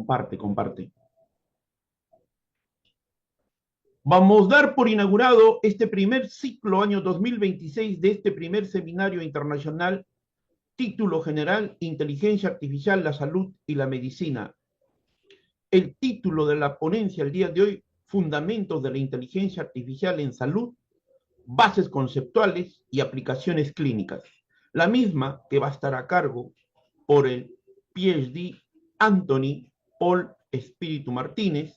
Comparte, comparte. Vamos a dar por inaugurado este primer ciclo año 2026 de este primer seminario internacional, título general, Inteligencia Artificial, la Salud y la Medicina. El título de la ponencia el día de hoy, Fundamentos de la Inteligencia Artificial en Salud, Bases Conceptuales y Aplicaciones Clínicas. La misma que va a estar a cargo por el PhD Anthony Paul Espíritu Martínez.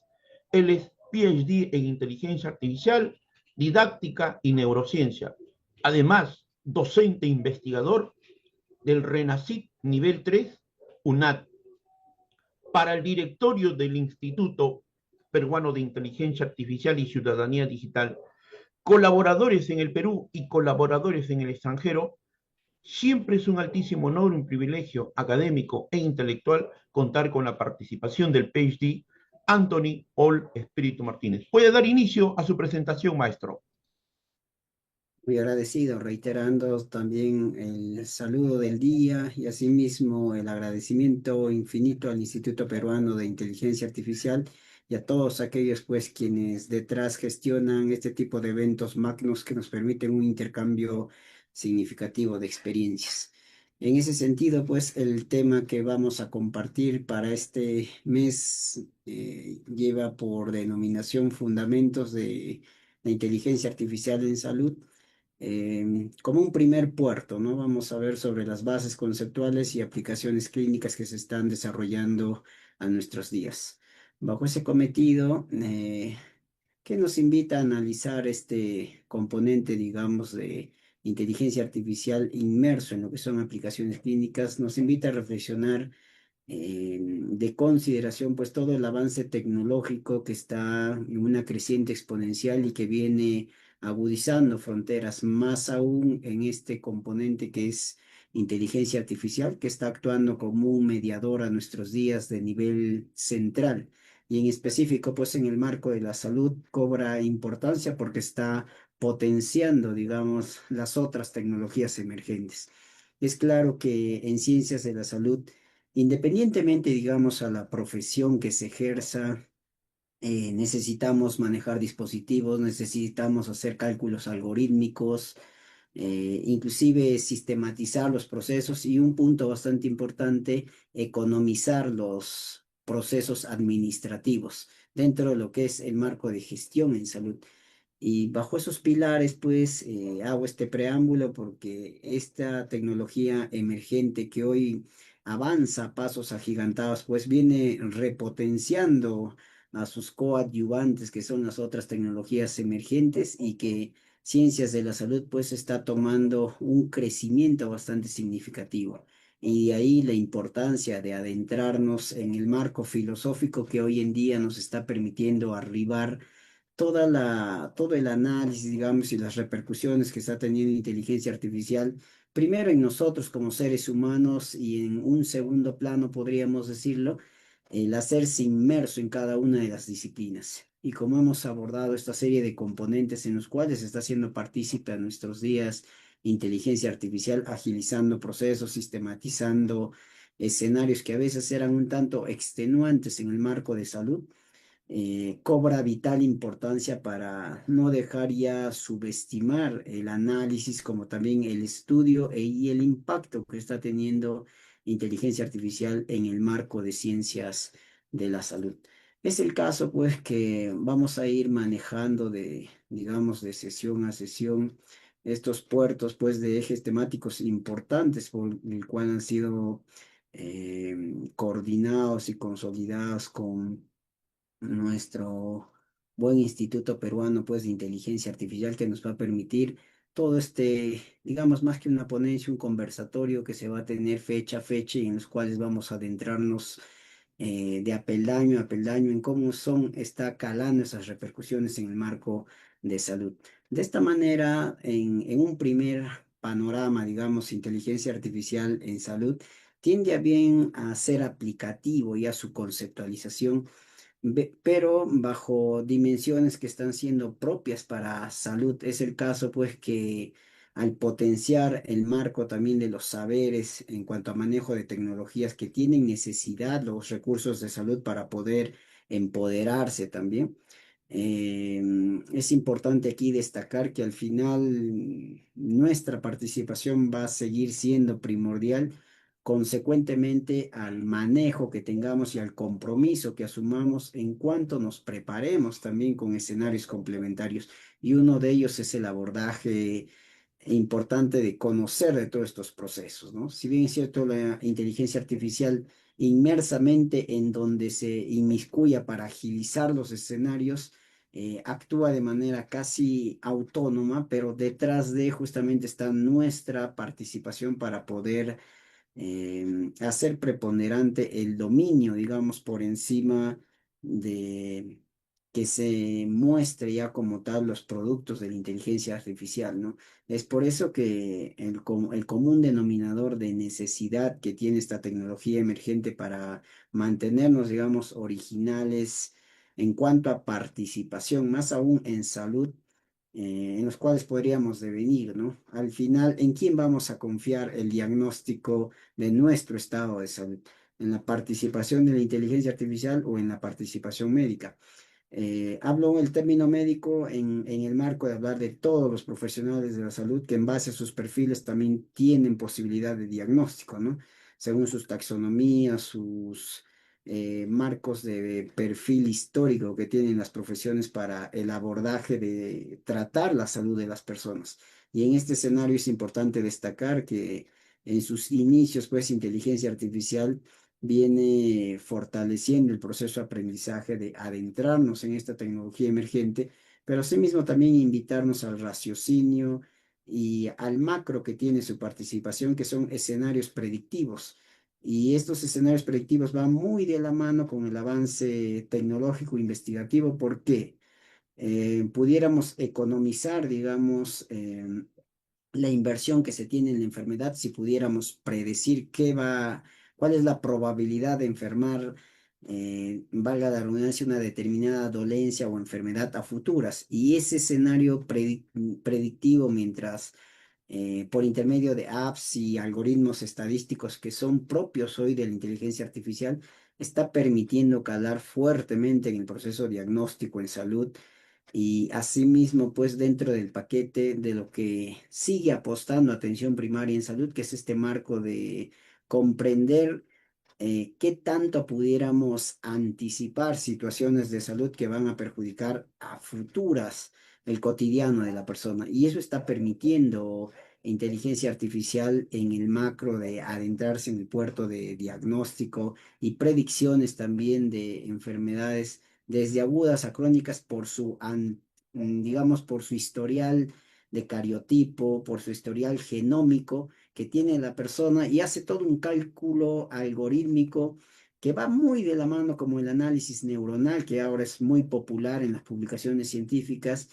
Él es PhD en Inteligencia Artificial, Didáctica y Neurociencia. Además, docente investigador del RENACIT Nivel 3, UNAD. Para el directorio del Instituto Peruano de Inteligencia Artificial y Ciudadanía Digital, colaboradores en el Perú y colaboradores en el extranjero, siempre es un altísimo honor, un privilegio académico e intelectual contar con la participación del PhD Anthony Paul Espíritu Martínez. Puede dar inicio a su presentación, maestro. Muy agradecido, reiterando también el saludo del día y asimismo el agradecimiento infinito al Instituto Peruano de Inteligencia Artificial y a todos aquellos pues quienes detrás gestionan este tipo de eventos magnos que nos permiten un intercambio significativo de experiencias. En ese sentido, pues el tema que vamos a compartir para este mes lleva por denominación Fundamentos de la Inteligencia Artificial en Salud como un primer puerto, ¿no? Vamos a ver sobre las bases conceptuales y aplicaciones clínicas que se están desarrollando a nuestros días. Bajo ese cometido, que nos invita a analizar este componente, digamos, de inteligencia artificial inmerso en lo que son aplicaciones clínicas, nos invita a reflexionar de consideración, pues todo el avance tecnológico que está en una creciente exponencial y que viene agudizando fronteras, más aún en este componente que es inteligencia artificial, que está actuando como un mediador a nuestros días de nivel central. Y en específico, pues en el marco de la salud cobra importancia porque está potenciando, digamos, las otras tecnologías emergentes. Es claro que en ciencias de la salud, independientemente, digamos, a la profesión que se ejerza, necesitamos manejar dispositivos, necesitamos hacer cálculos algorítmicos, inclusive sistematizar los procesos y un punto bastante importante, economizar los procesos administrativos dentro de lo que es el marco de gestión en salud. Y bajo esos pilares, pues, hago este preámbulo porque esta tecnología emergente que hoy avanza a pasos agigantados, pues viene repotenciando a sus coadyuvantes, que son las otras tecnologías emergentes y que ciencias de la salud, pues, está tomando un crecimiento bastante significativo. Y de ahí la importancia de adentrarnos en el marco filosófico que hoy en día nos está permitiendo arribar todo el análisis, digamos, y las repercusiones que está teniendo inteligencia artificial, primero en nosotros como seres humanos y en un segundo plano, podríamos decirlo, el hacerse inmerso en cada una de las disciplinas. Y como hemos abordado esta serie de componentes en los cuales está siendo partícipe a nuestros días inteligencia artificial, agilizando procesos, sistematizando escenarios que a veces eran un tanto extenuantes en el marco de salud, cobra vital importancia para no dejar ya subestimar el análisis como también el estudio y el impacto que está teniendo inteligencia artificial en el marco de ciencias de la salud. Es el caso, pues, que vamos a ir manejando digamos, de sesión a sesión estos puertos, pues, de ejes temáticos importantes por el cual han sido coordinados y consolidados con nuestro buen Instituto Peruano, pues, de Inteligencia Artificial, que nos va a permitir todo este, digamos, más que una ponencia, un conversatorio que se va a tener fecha a fecha y en los cuales vamos a adentrarnos de apeldaño a peldaño en cómo está calando esas repercusiones en el marco de salud. De esta manera, en un primer panorama, digamos, inteligencia artificial en salud, tiende a bien a ser aplicativo y a su conceptualización, pero bajo dimensiones que están siendo propias para salud. Es el caso, pues, que al potenciar el marco también de los saberes en cuanto a manejo de tecnologías que tienen necesidad los recursos de salud para poder empoderarse también. Es importante aquí destacar que al final nuestra participación va a seguir siendo primordial consecuentemente al manejo que tengamos y al compromiso que asumamos en cuanto nos preparemos también con escenarios complementarios. Y uno de ellos es el abordaje importante de conocer de todos estos procesos, ¿no? Si bien es cierto, la inteligencia artificial inmersamente en donde se inmiscuya para agilizar los escenarios, actúa de manera casi autónoma, pero detrás de justamente está nuestra participación para poder hacer preponderante el dominio, digamos, por encima de que se muestre ya como tal los productos de la inteligencia artificial, ¿no? Es por eso que el común denominador de necesidad que tiene esta tecnología emergente para mantenernos, digamos, originales en cuanto a participación, más aún en salud, en los cuales podríamos devenir, ¿no? Al final, ¿en quién vamos a confiar el diagnóstico de nuestro estado de salud? ¿En la participación de la inteligencia artificial o en la participación médica? Hablo el término médico en el marco de hablar de todos los profesionales de la salud que en base a sus perfiles también tienen posibilidad de diagnóstico, ¿no? Según sus taxonomías, sus marcos de perfil histórico que tienen las profesiones para el abordaje de tratar la salud de las personas. Y en este escenario es importante destacar que en sus inicios, pues, inteligencia artificial viene fortaleciendo el proceso de aprendizaje de adentrarnos en esta tecnología emergente, pero asimismo también invitarnos al raciocinio y al macro que tiene su participación, que son escenarios predictivos. Y estos escenarios predictivos van muy de la mano con el avance tecnológico investigativo, porque pudiéramos economizar, digamos, la inversión que se tiene en la enfermedad si pudiéramos predecir cuál es la probabilidad de enfermar, valga la redundancia, una determinada dolencia o enfermedad a futuras. Y ese escenario predictivo, mientras por intermedio de apps y algoritmos estadísticos que son propios hoy de la inteligencia artificial, está permitiendo calar fuertemente en el proceso diagnóstico en salud y asimismo, pues dentro del paquete de lo que sigue apostando atención primaria en salud, que es este marco de comprender qué tanto pudiéramos anticipar situaciones de salud que van a perjudicar a futuras el cotidiano de la persona. Y eso está permitiendo inteligencia artificial en el macro de adentrarse en el puerto de diagnóstico y predicciones también de enfermedades desde agudas a crónicas por digamos, por su historial de cariotipo, por su historial genómico que tiene la persona y hace todo un cálculo algorítmico que va muy de la mano como el análisis neuronal, que ahora es muy popular en las publicaciones científicas,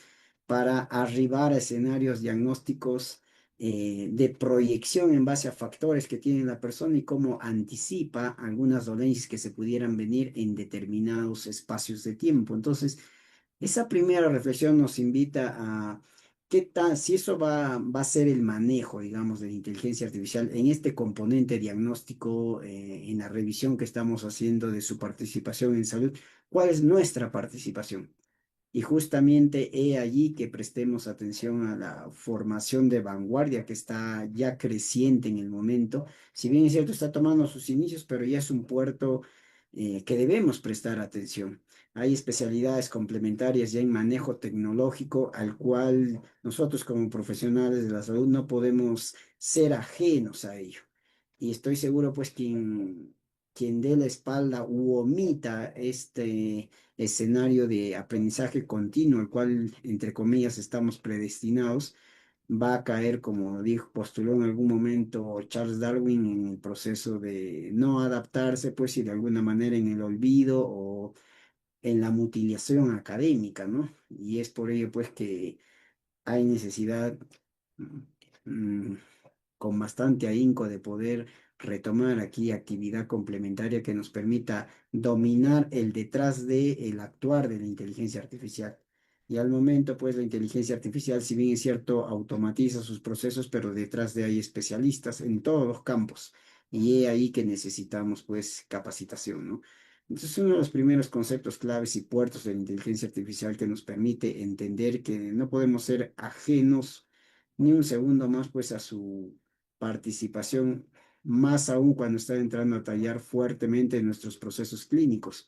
para arribar a escenarios diagnósticos de proyección en base a factores que tiene la persona y cómo anticipa algunas dolencias que se pudieran venir en determinados espacios de tiempo. Entonces, esa primera reflexión nos invita a qué tal, si eso va a ser el manejo, digamos, de la inteligencia artificial en este componente diagnóstico, en la revisión que estamos haciendo de su participación en salud, ¿cuál es nuestra participación? Y justamente he allí que prestemos atención a la formación de vanguardia que está ya creciente en el momento. Si bien es cierto, está tomando sus inicios, pero ya es un puerto que debemos prestar atención. Hay especialidades complementarias ya en manejo tecnológico al cual nosotros como profesionales de la salud no podemos ser ajenos a ello. Y estoy seguro pues quien dé la espalda u omita este escenario de aprendizaje continuo, al cual, entre comillas, estamos predestinados, va a caer, como dijo, postuló en algún momento Charles Darwin, en el proceso de no adaptarse, pues, y de alguna manera en el olvido o en la mutilación académica, ¿no? Y es por ello, pues, que hay necesidad mm, con bastante ahínco de poder retomar aquí actividad complementaria que nos permita dominar el detrás de el actuar de la inteligencia artificial. Y al momento, pues la inteligencia artificial, si bien es cierto, automatiza sus procesos, pero detrás de hay especialistas en todos los campos. Y es ahí que necesitamos, pues, capacitación, ¿no? Entonces, uno de los primeros conceptos claves y puertos de la inteligencia artificial que nos permite entender que no podemos ser ajenos ni un segundo más, pues, a su participación, más aún cuando está entrando a tallar fuertemente en nuestros procesos clínicos.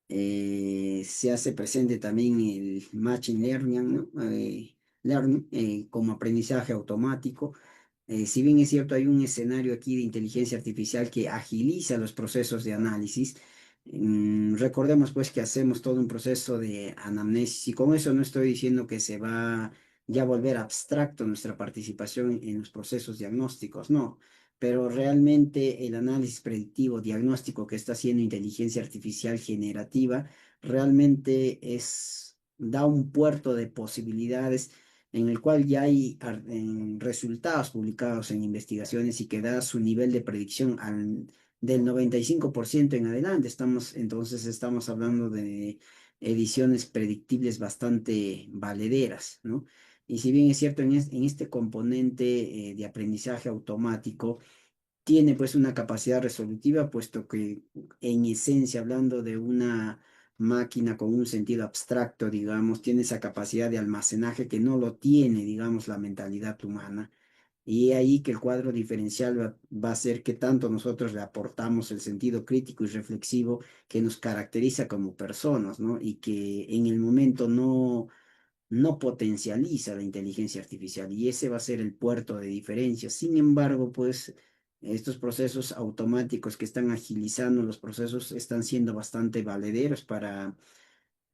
Se hace presente también el Machine Learning, ¿no? Como aprendizaje automático. Si bien es cierto, hay un escenario aquí de inteligencia artificial que agiliza los procesos de análisis. Recordemos pues que hacemos todo un proceso de anamnesis y con eso no estoy diciendo que se va ya a volver abstracto nuestra participación en los procesos diagnósticos, no, pero realmente el análisis predictivo diagnóstico que está haciendo inteligencia artificial generativa realmente da un puerto de posibilidades en el cual ya hay resultados publicados en investigaciones y que da su nivel de predicción del 95% en adelante. Entonces estamos hablando de ediciones predictibles bastante valederas, ¿no? Y si bien es cierto, en este componente de aprendizaje automático, tiene pues una capacidad resolutiva, puesto que en esencia, hablando de una máquina con un sentido abstracto, digamos, tiene esa capacidad de almacenaje que no lo tiene, digamos, la mentalidad humana. Y ahí que el cuadro diferencial va a ser que tanto nosotros le aportamos el sentido crítico y reflexivo que nos caracteriza como personas, ¿no? Y que en el momento no potencializa la inteligencia artificial y ese va a ser el puerto de diferencia. Sin embargo, pues estos procesos automáticos que están agilizando los procesos están siendo bastante valederos para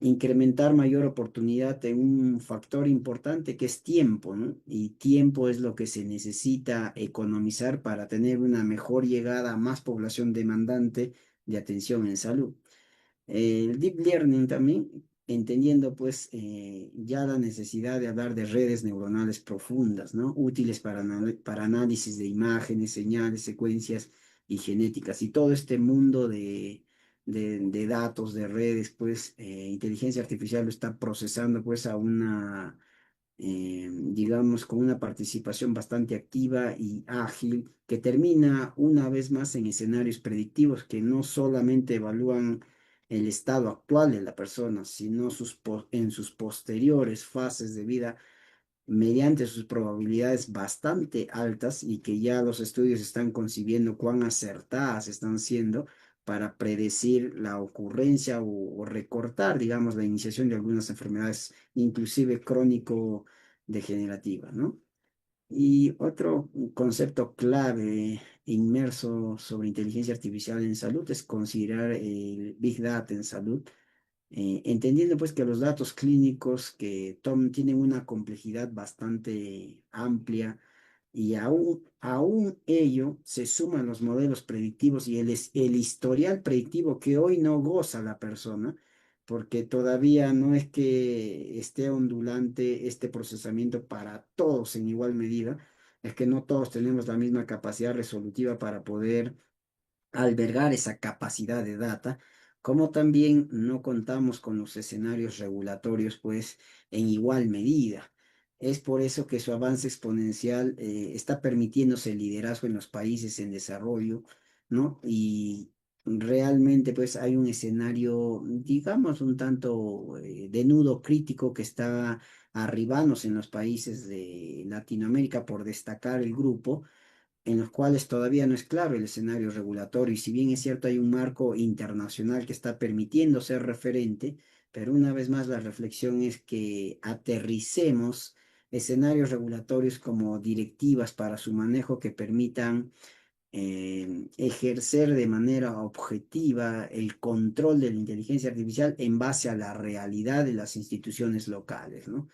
incrementar mayor oportunidad en un factor importante que es tiempo, ¿no? Y tiempo es lo que se necesita economizar para tener una mejor llegada a más población demandante de atención en salud. El deep learning también, entendiendo pues ya la necesidad de hablar de redes neuronales profundas, ¿no? Útiles para análisis de imágenes, señales, secuencias y genéticas. Y todo este mundo de datos, de redes, pues inteligencia artificial lo está procesando pues a una digamos, con una participación bastante activa y ágil, que termina una vez más en escenarios predictivos que no solamente evalúan el estado actual de la persona, sino en sus posteriores fases de vida mediante sus probabilidades bastante altas y que ya los estudios están concibiendo cuán acertadas están siendo para predecir la ocurrencia o recortar, digamos, la iniciación de algunas enfermedades, inclusive crónico-degenerativas, ¿no? Y otro concepto clave inmerso sobre inteligencia artificial en salud es considerar el Big Data en salud, entendiendo pues que los datos clínicos tienen una complejidad bastante amplia y aún ello se suman los modelos predictivos y el historial predictivo que hoy no goza la persona, porque todavía no es que esté ondulante este procesamiento para todos en igual medida, es que no todos tenemos la misma capacidad resolutiva para poder albergar esa capacidad de data, como también no contamos con los escenarios regulatorios, pues, en igual medida. Es por eso que su avance exponencial está permitiéndose el liderazgo en los países en desarrollo, ¿no? Y realmente, pues, hay un escenario, digamos, un tanto de nudo crítico que está arribándose en los países de Latinoamérica, por destacar el grupo en los cuales todavía no es claro el escenario regulatorio y si bien es cierto hay un marco internacional que está permitiendo ser referente, pero una vez más la reflexión es que aterricemos escenarios regulatorios como directivas para su manejo que permitan ejercer de manera objetiva el control de la inteligencia artificial en base a la realidad de las instituciones locales, ¿no?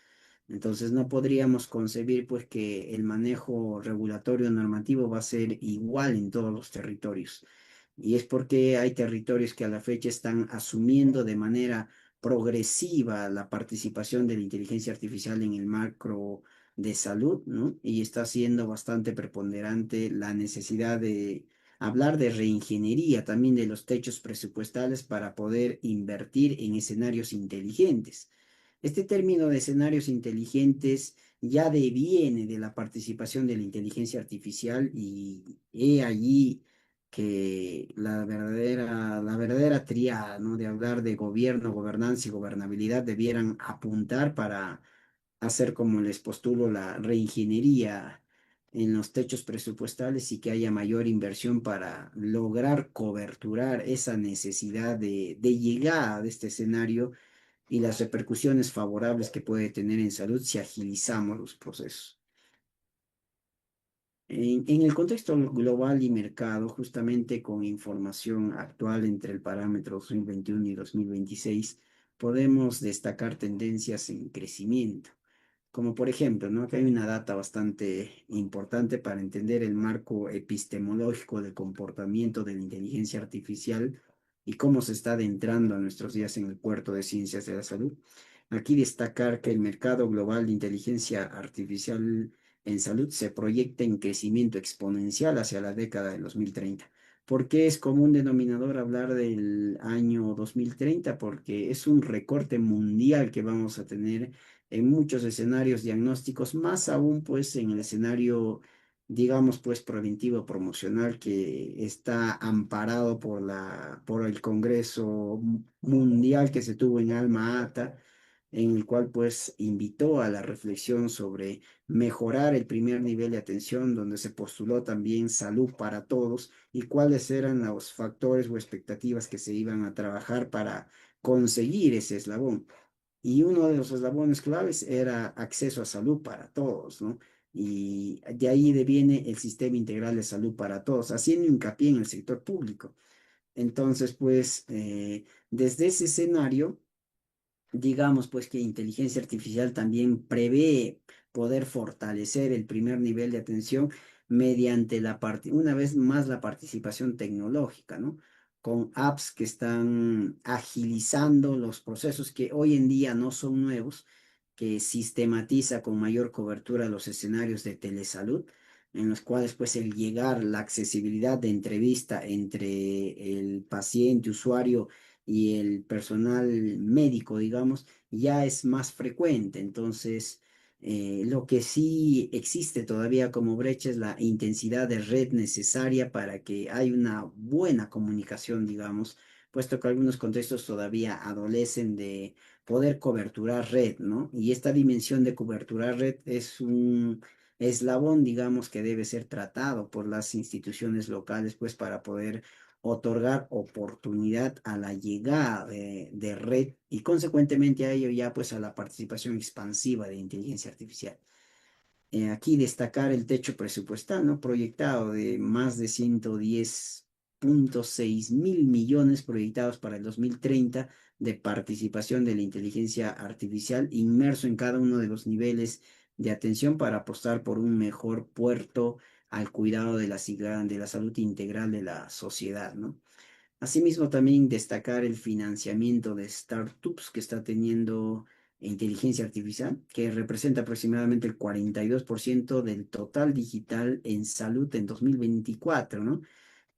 Entonces no podríamos concebir pues que el manejo regulatorio normativo va a ser igual en todos los territorios. Y es porque hay territorios que a la fecha están asumiendo de manera progresiva la participación de la inteligencia artificial en el macro de salud, ¿no? Y está siendo bastante preponderante la necesidad de hablar de reingeniería también de los techos presupuestales para poder invertir en escenarios inteligentes. Este término de escenarios inteligentes ya deviene de la participación de la inteligencia artificial y he allí que la verdadera tríada, ¿no? De hablar de gobierno, gobernanza y gobernabilidad debieran apuntar para hacer, como les postulo, la reingeniería en los techos presupuestales y que haya mayor inversión para lograr coberturar esa necesidad de llegada de este escenario y las repercusiones favorables que puede tener en salud si agilizamos los procesos. En el contexto global y mercado, justamente con información actual entre el parámetro 2021 y 2026, podemos destacar tendencias en crecimiento. Como por ejemplo, ¿no? Que hay una data bastante importante para entender el marco epistemológico del comportamiento de la inteligencia artificial y cómo se está adentrando a nuestros días en el puerto de ciencias de la salud. Aquí destacar que el mercado global de inteligencia artificial en salud se proyecta en crecimiento exponencial hacia la década de 2030. ¿Por qué es común denominador hablar del año 2030? Porque es un recorte mundial que vamos a tener en muchos escenarios diagnósticos, más aún pues en el escenario, digamos pues preventivo promocional que está amparado por el Congreso Mundial que se tuvo en Alma Ata, en el cual pues invitó a la reflexión sobre mejorar el primer nivel de atención, donde se postuló también salud para todos y cuáles eran los factores o expectativas que se iban a trabajar para conseguir ese eslabón. Y uno de los eslabones claves era acceso a salud para todos, ¿no? Y de ahí deviene el sistema integral de salud para todos, haciendo hincapié en el sector público. Entonces, pues, desde ese escenario, digamos pues que inteligencia artificial también prevé poder fortalecer el primer nivel de atención mediante una vez más la participación tecnológica, ¿no? Con apps que están agilizando los procesos que hoy en día no son nuevos, que sistematiza con mayor cobertura los escenarios de telesalud, en los cuales pues el llegar, la accesibilidad de entrevista entre el paciente, usuario, y el personal médico, digamos, ya es más frecuente. Entonces, lo que sí existe todavía como brecha es la intensidad de red necesaria para que haya una buena comunicación, digamos, puesto que algunos contextos todavía adolecen de poder coberturar red, ¿no? Y esta dimensión de coberturar red es un eslabón, digamos, que debe ser tratado por las instituciones locales, pues, para poder otorgar oportunidad a la llegada de red y consecuentemente a ello ya pues a la participación expansiva de inteligencia artificial. Aquí destacar el techo presupuestal, ¿no? Proyectado de más de 110,6 mil millones proyectados para el 2030 de participación de la inteligencia artificial inmerso en cada uno de los niveles de atención para apostar por un mejor puerto al cuidado de la salud integral de la sociedad, ¿no? Asimismo, también destacar el financiamiento de startups que está teniendo inteligencia artificial, que representa aproximadamente el 42% del total digital en salud en 2024, ¿no?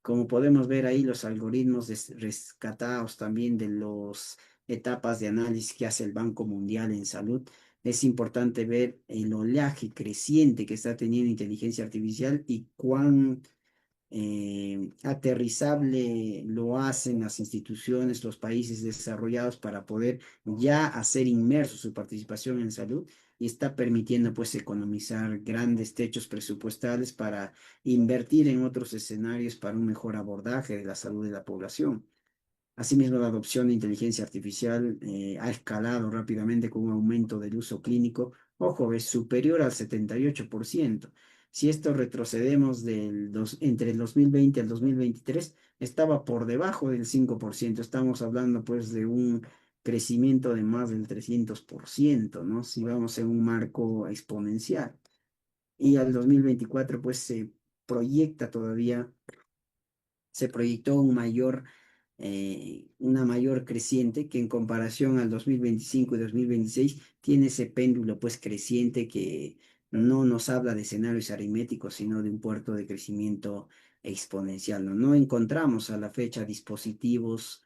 Como podemos ver ahí, los algoritmos rescatados también de las etapas de análisis que hace el Banco Mundial en Salud. Es importante ver el oleaje creciente que está teniendo inteligencia artificial y cuán aterrizable lo hacen las instituciones, los países desarrollados para poder ya hacer inmerso su participación en salud y está permitiendo pues economizar grandes techos presupuestales para invertir en otros escenarios para un mejor abordaje de la salud de la población. Asimismo, la adopción de inteligencia artificial ha escalado rápidamente con un aumento del uso clínico, ojo, es superior al 78%. Si esto retrocedemos entre el 2020 al 2023, estaba por debajo del 5%. Estamos hablando pues de un crecimiento de más del 300%, ¿no? Si vamos en un marco exponencial. Y al 2024 pues proyecta todavía, se proyectó una mayor creciente que en comparación al 2025 y 2026 tiene ese péndulo pues creciente que no nos habla de escenarios aritméticos, sino de un puerto de crecimiento exponencial, ¿no? No encontramos a la fecha dispositivos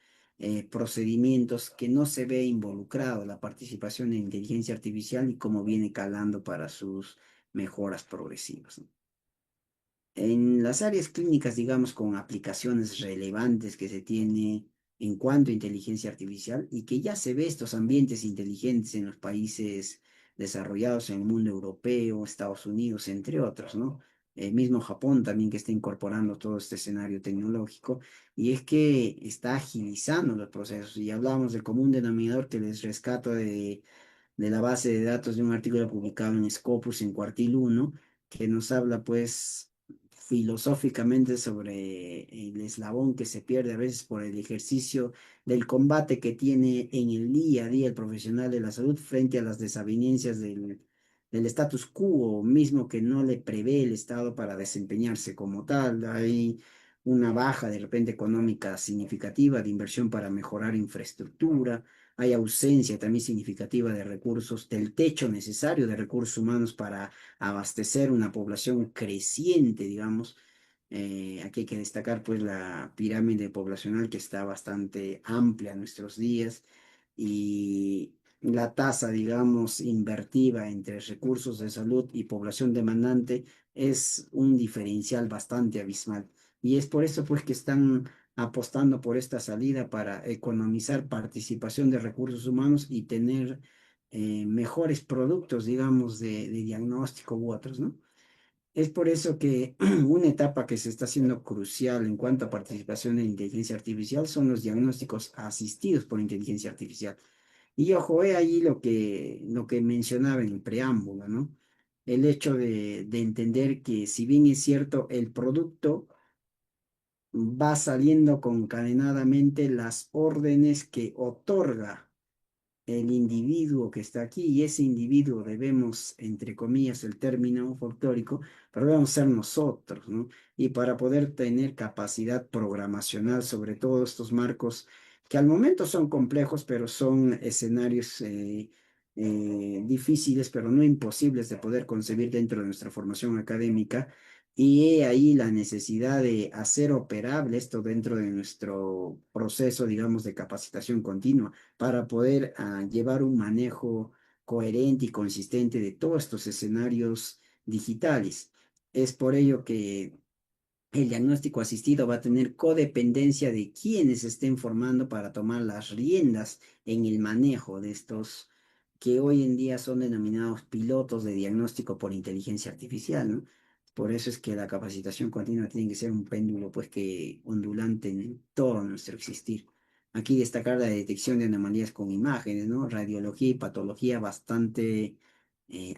procedimientos que no se ve involucrado la participación en inteligencia artificial y cómo viene calando para sus mejoras progresivas, ¿no? En las áreas clínicas, digamos, con aplicaciones relevantes que se tiene en cuanto a inteligencia artificial y que ya se ve estos ambientes inteligentes en los países desarrollados en el mundo europeo, Estados Unidos, entre otros, ¿no? El mismo Japón también que está incorporando todo este escenario tecnológico y es que está agilizando los procesos. Y hablamos del común denominador que les rescato de la base de datos de un artículo publicado en Scopus en cuartil uno que nos habla pues filosóficamente sobre el eslabón que se pierde a veces por el ejercicio del combate que tiene en el día a día el profesional de la salud frente a las desavenencias del status quo mismo que no le prevé el Estado para desempeñarse como tal. Hay una baja de repente económica significativa de inversión para mejorar infraestructura, hay ausencia también significativa de recursos, del techo necesario de recursos humanos para abastecer una población creciente, digamos. Aquí hay que destacar pues la pirámide poblacional que está bastante amplia en nuestros días y la tasa, digamos, invertida entre recursos de salud y población demandante es un diferencial bastante abismal. Y es por eso pues que están apostando por esta salida para economizar participación de recursos humanos y tener mejores productos, digamos, de diagnóstico u otros, ¿no? Es por eso que una etapa que se está haciendo crucial en cuanto a participación en inteligencia artificial son los diagnósticos asistidos por inteligencia artificial. Y ojo, he ahí lo que mencionaba en el preámbulo, ¿no? El hecho de entender que si bien es cierto, el producto va saliendo concadenadamente las órdenes que otorga el individuo que está aquí, y ese individuo debemos, entre comillas, el término folclórico, pero debemos ser nosotros, ¿no? Y para poder tener capacidad programacional sobre todos estos marcos, que al momento son complejos, pero son escenarios difíciles, pero no imposibles de poder concebir dentro de nuestra formación académica. Y he ahí la necesidad de hacer operable esto dentro de nuestro proceso, digamos, de capacitación continua para poder llevar un manejo coherente y consistente de todos estos escenarios digitales. Es por ello que el diagnóstico asistido va a tener codependencia de quienes estén formando para tomar las riendas en el manejo de estos que hoy en día son denominados pilotos de diagnóstico por inteligencia artificial, ¿no? Por eso es que la capacitación continua tiene que ser un péndulo, pues, que ondulante en todo nuestro existir. Aquí destacar la detección de anomalías con imágenes, ¿no? Radiología y patología bastante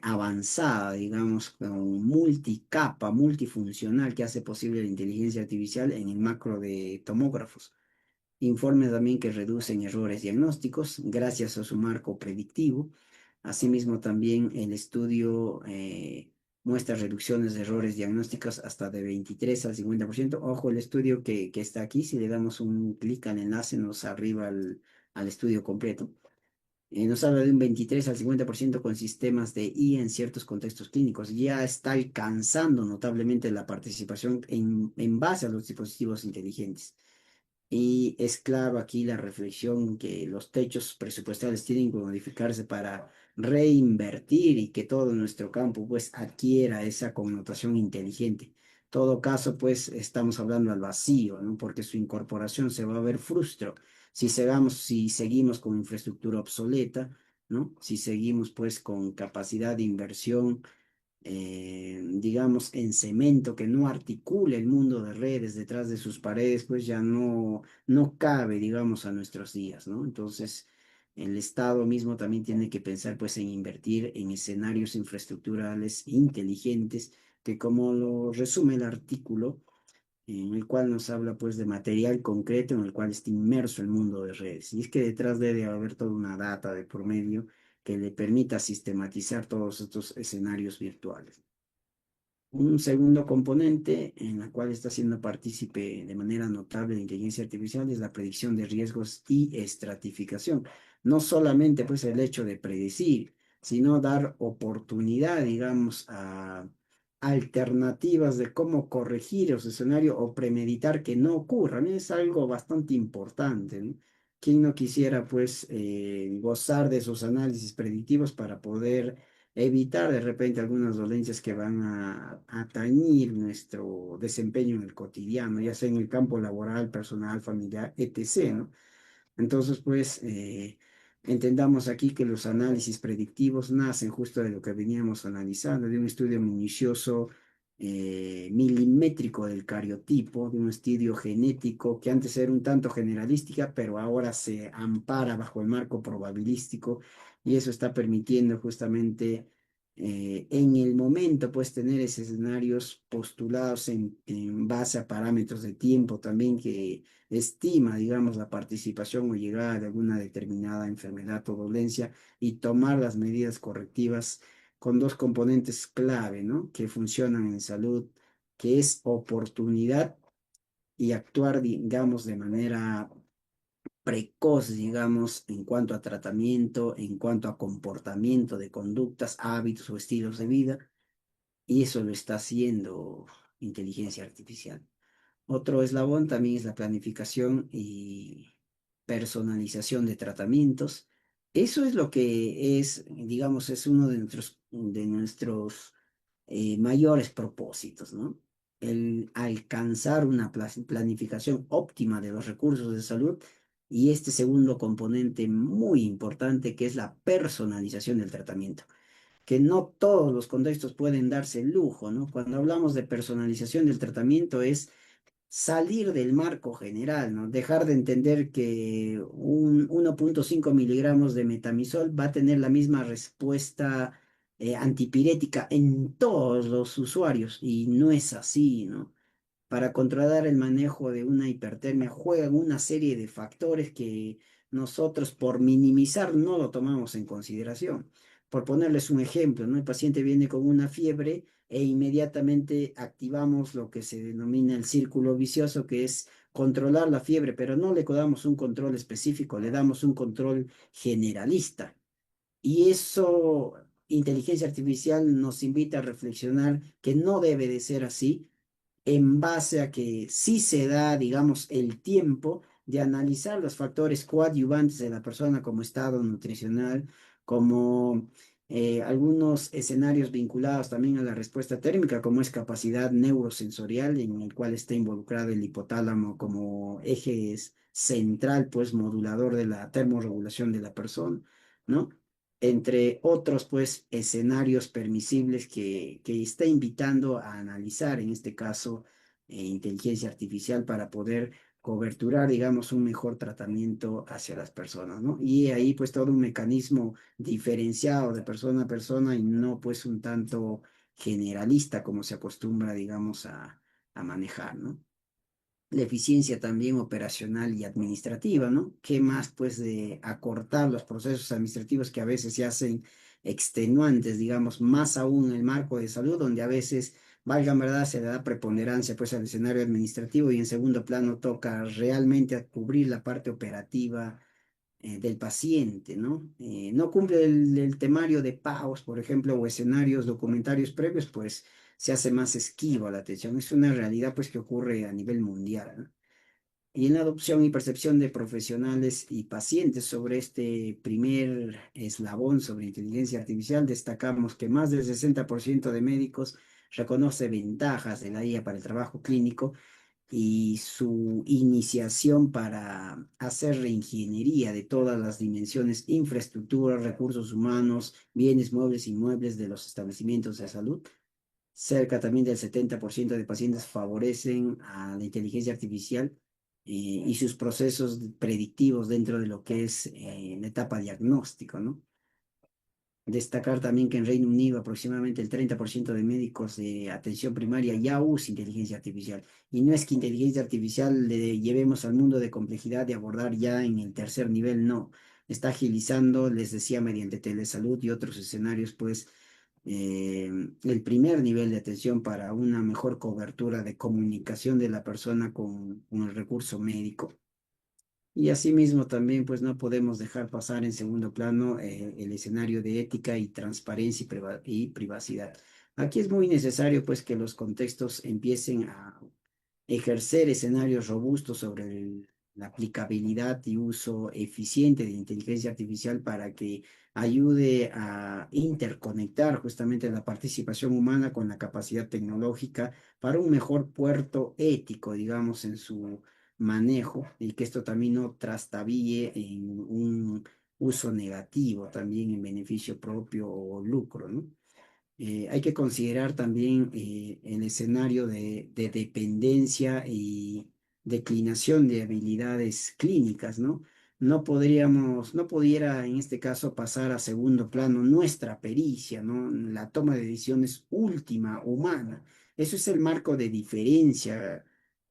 avanzada, digamos, con multicapa, multifuncional que hace posible la inteligencia artificial en el macro de tomógrafos. Informe también que reducen errores diagnósticos gracias a su marco predictivo. Asimismo, también el estudio muestra reducciones de errores diagnósticos hasta de 23 al 50%. Ojo, el estudio que está aquí, si le damos un clic al enlace, nos arriba al estudio completo. Nos habla de un 23 al 50% con sistemas de IA en ciertos contextos clínicos. Ya está alcanzando notablemente la participación en base a los dispositivos inteligentes. Y es clave aquí la reflexión que los techos presupuestales tienen que modificarse para reinvertir y que todo nuestro campo pues adquiera esa connotación inteligente. Todo caso pues estamos hablando al vacío, ¿no? Porque su incorporación se va a ver frustro si seguimos con infraestructura obsoleta, ¿no? Si seguimos pues con capacidad de inversión digamos, en cemento, que no articule el mundo de redes detrás de sus paredes, pues ya no cabe, digamos, a nuestros días, ¿no? Entonces, el Estado mismo también tiene que pensar, pues, en invertir en escenarios infraestructurales inteligentes, que como lo resume el artículo, en el cual nos habla pues de material concreto en el cual está inmerso el mundo de redes. Y es que detrás debe haber toda una data de por medio que le permita sistematizar todos estos escenarios virtuales. Un segundo componente en la cual está siendo partícipe de manera notable la inteligencia artificial es la predicción de riesgos y estratificación. No solamente pues el hecho de predecir, sino dar oportunidad, digamos, a alternativas de cómo corregir los escenarios o premeditar que no ocurran. Es algo bastante importante, ¿no? ¿Quién no quisiera, pues, gozar de esos análisis predictivos para poder evitar de repente algunas dolencias que van a tañir nuestro desempeño en el cotidiano, ya sea en el campo laboral, personal, familiar, etc., ¿no? Entonces, pues, entendamos aquí que los análisis predictivos nacen justo de lo que veníamos analizando, de un estudio minucioso, milimétrico del cariotipo, de un estudio genético que antes era un tanto generalística, pero ahora se ampara bajo el marco probabilístico y eso está permitiendo justamente en el momento, pues, tener escenarios postulados en base a parámetros de tiempo también que estima, digamos, la participación o llegada de alguna determinada enfermedad o dolencia y tomar las medidas correctivas con dos componentes clave, ¿no? Que funcionan en salud, que es oportunidad y actuar, digamos, de manera precoz, digamos, en cuanto a tratamiento, en cuanto a comportamiento de conductas, hábitos o estilos de vida, y eso lo está haciendo inteligencia artificial. Otro eslabón también es la planificación y personalización de tratamientos. Eso es lo que es, digamos, es uno de nuestros mayores propósitos, ¿no? El alcanzar una planificación óptima de los recursos de salud y este segundo componente muy importante que es la personalización del tratamiento, que no todos los contextos pueden darse el lujo, ¿no? Cuando hablamos de personalización del tratamiento es salir del marco general, ¿no? Dejar de entender que un 1,5 miligramos de metamisol va a tener la misma respuesta antipirética en todos los usuarios y no es así, ¿no? Para controlar el manejo de una hipertermia juegan una serie de factores que nosotros por minimizar no lo tomamos en consideración. Por ponerles un ejemplo, ¿no? El paciente viene con una fiebre e inmediatamente activamos lo que se denomina el círculo vicioso, que es controlar la fiebre, pero no le damos un control específico, le damos un control generalista. Y eso, inteligencia artificial nos invita a reflexionar que no debe de ser así en base a que sí se da, digamos, el tiempo de analizar los factores coadyuvantes de la persona como estado nutricional, como algunos escenarios vinculados también a la respuesta térmica, como es capacidad neurosensorial, en el cual está involucrado el hipotálamo como eje central, pues modulador de la termorregulación de la persona, ¿no? Entre otros, pues, escenarios permisibles que está invitando a analizar, en este caso, inteligencia artificial para poder coberturar, digamos, un mejor tratamiento hacia las personas, ¿no? Y ahí, pues, todo un mecanismo diferenciado de persona a persona y no, pues, un tanto generalista como se acostumbra, digamos, a manejar, ¿no? La eficiencia también operacional y administrativa, ¿no? ¿Qué más, pues, de acortar los procesos administrativos que a veces se hacen extenuantes, digamos, más aún en el marco de salud, donde a veces, valga verdad, se le da preponderancia, pues, al escenario administrativo y en segundo plano toca realmente a cubrir la parte operativa del paciente, ¿no? No cumple el temario de pagos, por ejemplo, o escenarios documentarios previos, pues se hace más esquivo a la atención. Es una realidad, pues, que ocurre a nivel mundial, ¿no? Y en la adopción y percepción de profesionales y pacientes sobre este primer eslabón sobre inteligencia artificial, destacamos que más del 60% de médicos reconoce ventajas de la IA para el trabajo clínico y su iniciación para hacer reingeniería de todas las dimensiones, infraestructura, recursos humanos, bienes muebles e inmuebles de los establecimientos de salud. Cerca también del 70% de pacientes favorecen a la inteligencia artificial y sus procesos predictivos dentro de lo que es la etapa diagnóstico, ¿no? Destacar también que en Reino Unido aproximadamente el 30% de médicos de atención primaria ya usa inteligencia artificial. Y no es que inteligencia artificial le llevemos al mundo de complejidad de abordar ya en el tercer nivel, no. Está agilizando, les decía, mediante telesalud y otros escenarios, pues el primer nivel de atención para una mejor cobertura de comunicación de la persona con el recurso médico. Y asimismo también pues no podemos dejar pasar en segundo plano el escenario de ética y transparencia y privacidad. Aquí es muy necesario pues que los contextos empiecen a ejercer escenarios robustos sobre la aplicabilidad y uso eficiente de inteligencia artificial para que ayude a interconectar justamente la participación humana con la capacidad tecnológica para un mejor puerto ético, digamos, en su manejo y que esto también no trastabille en un uso negativo, también en beneficio propio o lucro, ¿no? Hay que considerar también el escenario de dependencia y declinación de habilidades clínicas, ¿no? No pudiera en este caso pasar a segundo plano nuestra pericia, ¿no? La toma de decisiones última humana. Eso es el marco de diferencia,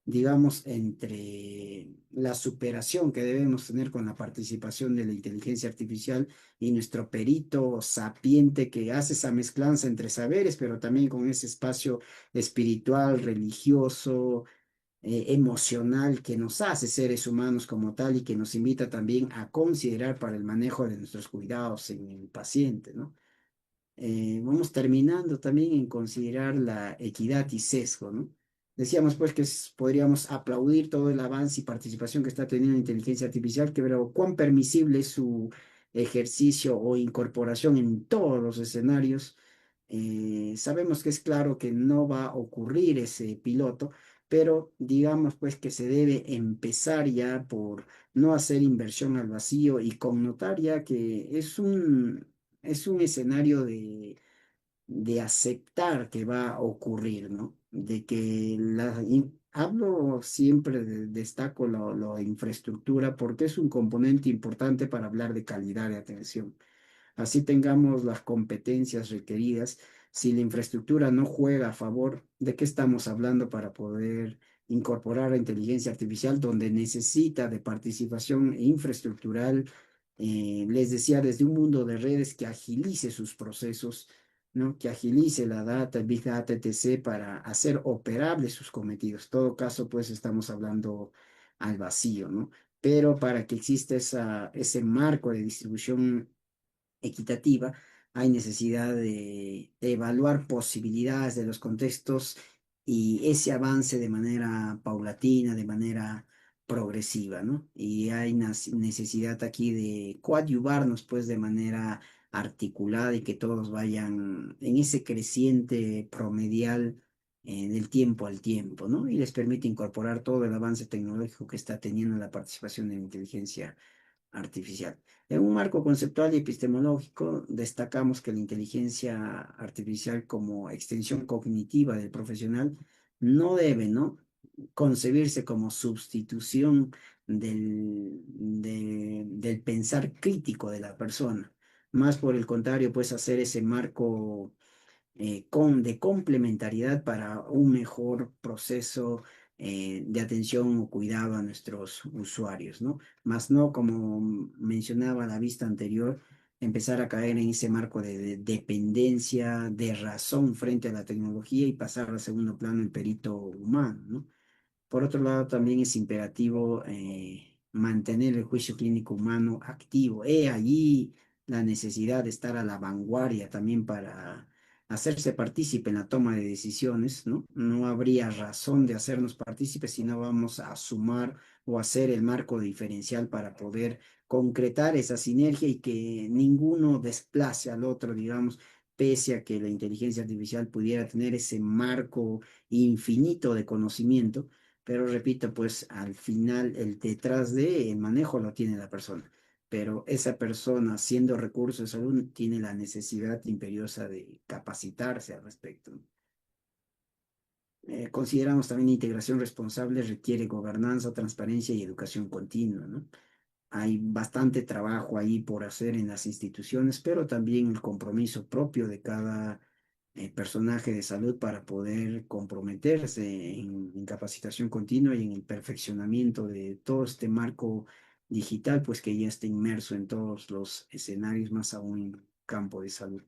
digamos, entre la superación que debemos tener con la participación de la inteligencia artificial y nuestro perito sapiente que hace esa mezclanza entre saberes, pero también con ese espacio espiritual, religioso, emocional que nos hace seres humanos como tal y que nos invita también a considerar para el manejo de nuestros cuidados en el paciente, ¿no? Vamos terminando también en considerar la equidad y sesgo, ¿no? Decíamos pues que podríamos aplaudir todo el avance y participación que está teniendo la inteligencia artificial, que pero cuán permisible es su ejercicio o incorporación en todos los escenarios. Sabemos que es claro que no va a ocurrir ese piloto, pero digamos pues que se debe empezar ya por no hacer inversión al vacío y connotar ya que es un escenario de aceptar que va a ocurrir, ¿no? De que hablo siempre, destaco la infraestructura porque es un componente importante para hablar de calidad de atención. Así tengamos las competencias requeridas. Si la infraestructura no juega a favor, ¿de qué estamos hablando para poder incorporar la inteligencia artificial donde necesita de participación infraestructural? Les decía, desde un mundo de redes que agilice sus procesos, ¿no? Que agilice la data, el Big Data, etc., para hacer operables sus cometidos. En todo caso, pues estamos hablando al vacío, ¿no? Pero para que exista ese marco de distribución equitativa, hay necesidad de evaluar posibilidades de los contextos y ese avance de manera paulatina, de manera progresiva, ¿no? Y hay necesidad aquí de coadyuvarnos, pues, de manera articulada y que todos vayan en ese creciente promedial del tiempo al tiempo, ¿no? Y les permite incorporar todo el avance tecnológico que está teniendo la participación de la inteligencia artificial. En un marco conceptual y epistemológico, destacamos que la inteligencia artificial como extensión cognitiva del profesional no debe, ¿no? concebirse como sustitución del pensar crítico de la persona. Más por el contrario, pues hacer ese marco de complementariedad para un mejor proceso de atención o cuidado a nuestros usuarios, ¿no? Más no, como mencionaba la vista anterior, empezar a caer en ese marco de dependencia, de razón frente a la tecnología y pasar al segundo plano el perito humano, ¿no? Por otro lado, también es imperativo mantener el juicio clínico humano activo. He allí la necesidad de estar a la vanguardia también para hacerse partícipe en la toma de decisiones, ¿no? No habría razón de hacernos partícipes si no vamos a sumar o hacer el marco diferencial para poder concretar esa sinergia y que ninguno desplace al otro, digamos, pese a que la inteligencia artificial pudiera tener ese marco infinito de conocimiento, pero repito, pues al final el detrás de el manejo lo tiene la persona. Pero esa persona, siendo recurso de salud, tiene la necesidad imperiosa de capacitarse al respecto. Consideramos también integración responsable requiere gobernanza, transparencia y educación continua, ¿no? Hay bastante trabajo ahí por hacer en las instituciones, pero también el compromiso propio de cada personaje de salud para poder comprometerse en capacitación continua y en el perfeccionamiento de todo este marco digital, pues que ya está inmerso en todos los escenarios, más aún en campo de salud.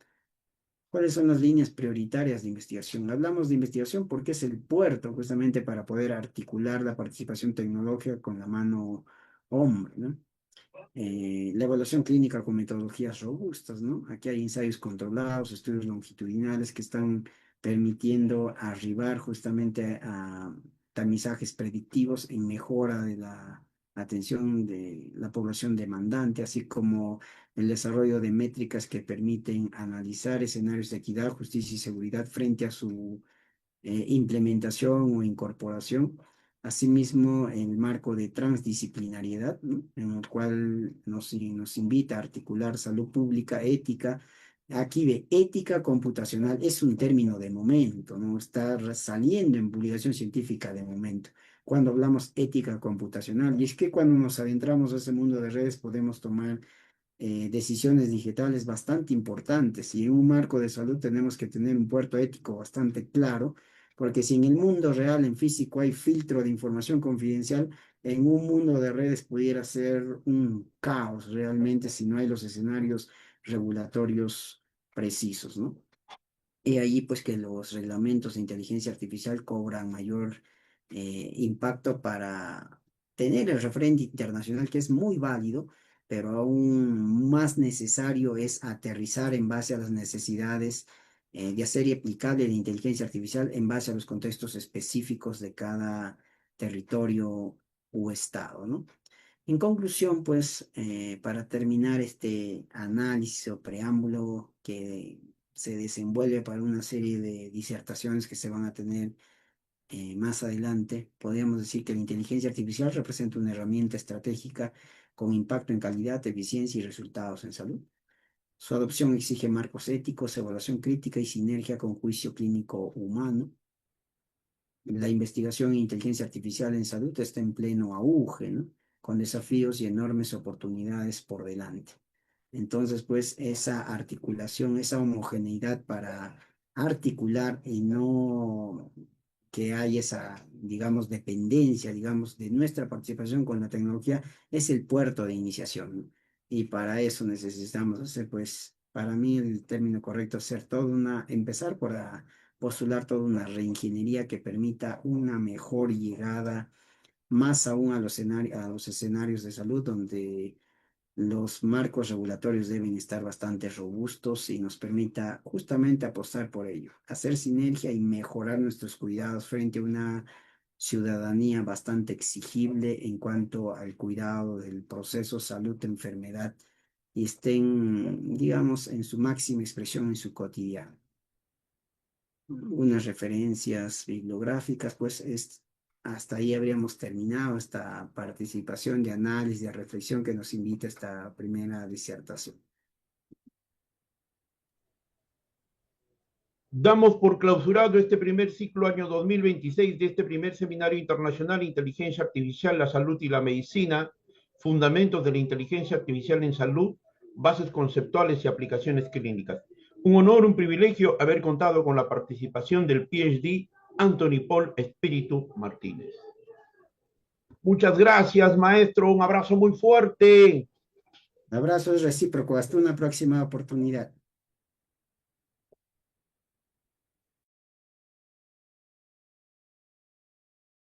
¿Cuáles son las líneas prioritarias de investigación? Hablamos de investigación porque es el puerto justamente para poder articular la participación tecnológica con la mano hombre, ¿no? La evaluación clínica con metodologías robustas, ¿no? Aquí hay ensayos controlados, estudios longitudinales que están permitiendo arribar justamente a tamizajes predictivos en mejora de la atención de la población demandante, así como el desarrollo de métricas que permiten analizar escenarios de equidad, justicia y seguridad frente a su implementación o incorporación. Asimismo, el marco de transdisciplinariedad, ¿no? En el cual nos invita a articular salud pública, ética. Aquí de ética computacional es un término de momento, ¿no? Está saliendo en publicación científica de momento. Cuando hablamos ética computacional, y es que cuando nos adentramos a ese mundo de redes podemos tomar decisiones digitales bastante importantes y en un marco de salud tenemos que tener un puerto ético bastante claro, porque si en el mundo real, en físico, hay filtro de información confidencial, en un mundo de redes pudiera ser un caos realmente si no hay los escenarios regulatorios precisos, ¿no? Y ahí pues que los reglamentos de inteligencia artificial cobran mayor impacto para tener el referente internacional que es muy válido, pero aún más necesario es aterrizar en base a las necesidades de hacer y aplicable la inteligencia artificial en base a los contextos específicos de cada territorio u estado, ¿no? En conclusión, pues, para terminar este análisis o preámbulo que se desenvuelve para una serie de disertaciones que se van a tener más adelante, podríamos decir que la inteligencia artificial representa una herramienta estratégica con impacto en calidad, eficiencia y resultados en salud. Su adopción exige marcos éticos, evaluación crítica y sinergia con juicio clínico humano. La investigación en inteligencia artificial en salud está en pleno auge, ¿no? Con desafíos y enormes oportunidades por delante. Entonces, pues esa articulación, esa homogeneidad para articular y no que hay esa, digamos, dependencia, digamos, de nuestra participación con la tecnología, es el puerto de iniciación, ¿no? Y para eso necesitamos hacer, pues, para mí el término correcto es ser toda una, empezar por postular toda una reingeniería que permita una mejor llegada, más aún a a los escenarios de salud donde los marcos regulatorios deben estar bastante robustos y nos permita justamente apostar por ello, hacer sinergia y mejorar nuestros cuidados frente a una ciudadanía bastante exigible en cuanto al cuidado del proceso salud-enfermedad y estén, digamos, en su máxima expresión en su cotidiano. Unas referencias bibliográficas, pues hasta ahí habríamos terminado esta participación de análisis, de reflexión que nos invita a esta primera disertación. Damos por clausurado este primer ciclo año 2026 de este primer seminario internacional Inteligencia Artificial, la Salud y la Medicina, Fundamentos de la Inteligencia Artificial en Salud, Bases Conceptuales y Aplicaciones Clínicas. Un honor, un privilegio haber contado con la participación del PhD Anthony Paul Espíritu Martínez. Muchas gracias, maestro. Un abrazo muy fuerte. Abrazo es recíproco. Hasta una próxima oportunidad.